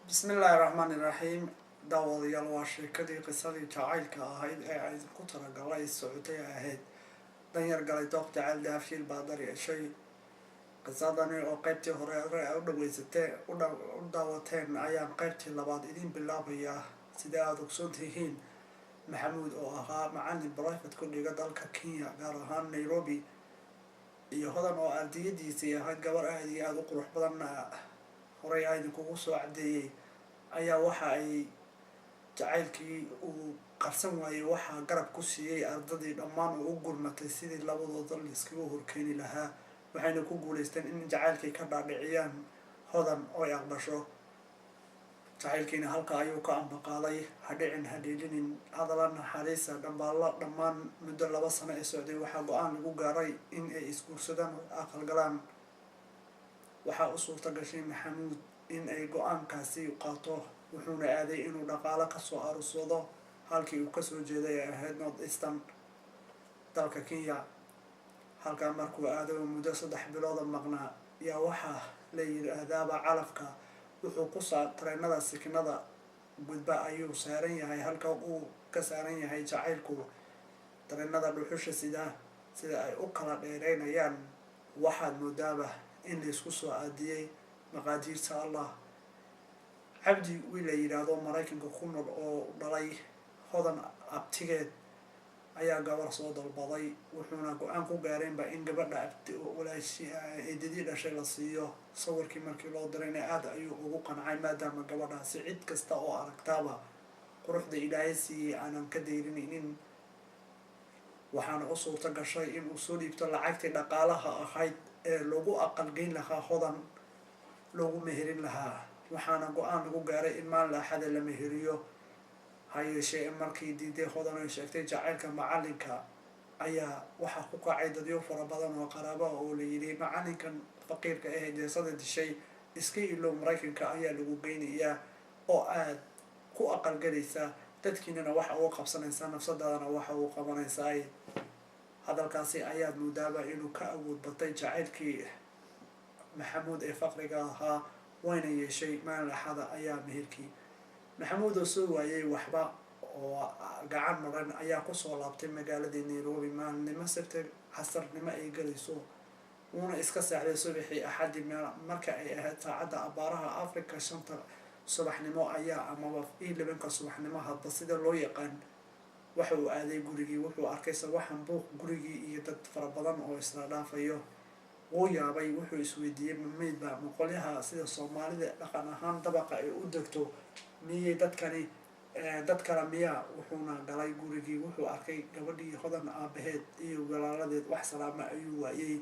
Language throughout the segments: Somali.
بسم الله الرحمن الرحيم daawadayaal waa sheekadii qisadii jacaylka ahayd ee ay ku talagalay socotay ahayd danyar galay dooq jacayl daafshiil baa dar yeeshay qisadani oo qaybtii hore u dhaweysatee u daawateen ayaan qaybtii labaad idin bilaabayaa sida aada ogsoon tihiin maxamuud oo ahaa macallin private ku dhiga dalka Kenya gaar ahaan Nairobi iyo hodan oo ardaydiisii ahayd gabar aad iyo aada u qurux badan horay aydan kugu soo cadeeyay ayaa waxa ay jacaylkii uu qarsan waayay waxaa garab ku siiyay ardadii dhammaan oo u gurmatay sidii labadooda la iskaga horkeeni lahaa waxayna ku guuleysteen in jacaylkii ka dhaadhiciyaan hodan oo ay aqbasho jacaylkiina halka ayuu ka ambaqaaday hadhicin hadhiilinin hadala naxariisa dhambaalla dhammaan muddo 2 sano ee socday waxaa go-aan lagu gaaray in ay isguursadaan aqal galaan waxaa u suurta gashay maxamuud in ay go-aankaasi qaato wuxuuna aaday inuu dhaqaale kasoo aruursado halkii uu kasoo jeeday ee ahayd North Eastern dalka Kenya halkaa markuu aaday muddo 3 bilood maqnaa yaa waxaa la yiraahdaa calafka wuxuu ku tareenada sikinada gudba ayuu saaran yahay halka uu ka saaran yahay jacaylku tareenada dhuxusha sida ay u kala dheereynayaan waxaad moodaaba in la isku soo aadiyay maqaadiirta Allah cabdi wiil ay yiraahdo Mareykanka ku nool oo dhalay hodan abtigeed ayaa gabar soo dalbaday wuxuuna go-aan ku gaareenba in gabadha abti oo walaashii eedadii dhashay la siiyo sawirkii markii loo dirayna aad ayuu ugu qancay maadaama gabadhaasi cid kasta oo aragtaaba quruxda Ilaahay siiyay aanan ka deyrinin waxaana u suurta gashay in uu soo dhiibto lacagtii dhaqaalaha ahayd ee lagu aqal geyn lahaa hodan loogu meherin lahaa waxaana go-aan lagu gaaray in maalin axada la meheriyo hayeeshee markii diiday hodan ay sheegtay jacaylka macallinka ayaa waxaa ku kacay dadyo fara badan oo qaraabo oo la yidhi macallinkan faqiirka ah ee jeesada dishay iska ilow Mareykanka ayaa lagu geynayaa oo aad ku aqalgalaysa dadkiina waxa uu qabsanaysaa nafsadaadana waxa uu qabanaysaa hadalkaasi ayaad moodaaba inuu ka awood batay jacaylkii maxamuud ee faqriga ahaa wayna yeeshay maalin axada ayaa meherkii maxamuud oo soo waayay waxba oo gacan maran ayaa ku soo laabtay magaaladii Nairobi maalinimo sabti casarnimo ay galayso wuuna iska saaxday subaxii axadii marka ay ahayd saacada abaaraha Afrika 5 subaxnimo ayaa amaba 11 subaxnimo hadba sida loo yaqaan waxa uu aaday gurigii wuxuu arkay sawaxan buuq gurigii iyo dad fara badan oo isla dhaafayo wuu yaabay wuxuu isweydiiyay mameedba maqolyaha sida Soomaalida dhaqan ahaan dabaqa ay u degto miyay dad kala miya wuxuuna galay gurigii wuxuu arkay gabadhii hodan aabaheed iyo walaaladeed wax salaama ayuu waayay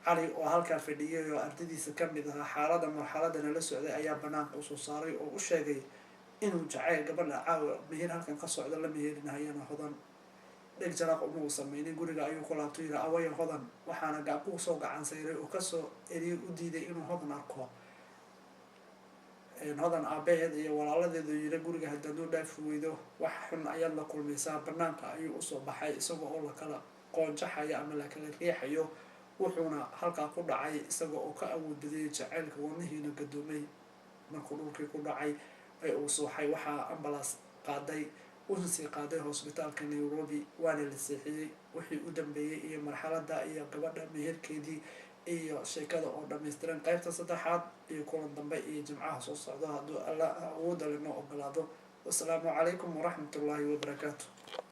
cali oo halkaa fadhiyay oo ardaydiisa ka mid ah marxaladana la socday ayaa banaanka u soo saaray oo u sheegay inuu jacayl gabadha caawa meher halkan ka socda la meherinaayana hodan dheg jaraq uu sameeyay guriga ayuu ku laabtay away hodan waxaana gaabku soo gacan sayray oo kasoo eriyay u diiday inuu hodan arko hodan aabaheed iyo walaaladeed yiri guriga haduu dhaaf weydo wax xun ayaa la kulmaysaa banaanka ayuu u soo baxay isagoo oo la kala qoonjaxaya ama la kala riixayo wuxuuna halkaa ku dhacay isagoo oo ka awood baday jacaylka wadnihiina gadoomay markuu dhulkii ku dhacay ay uu sooxay waxa ambulance qaaday sii qaaday hospitaalka Nairobi waana la seexiyay wixii u dambeeyay iyo marxaladda iyo gabadha meherkeedii iyo sheekada oo dhameystiran qaybta 3aad iyo kulan dambe iyo jimcaha soo socda haduu Allah awood leh noo ogolaado. Wassalaamu calaykum waraxmatullaahi wabarakaatuh.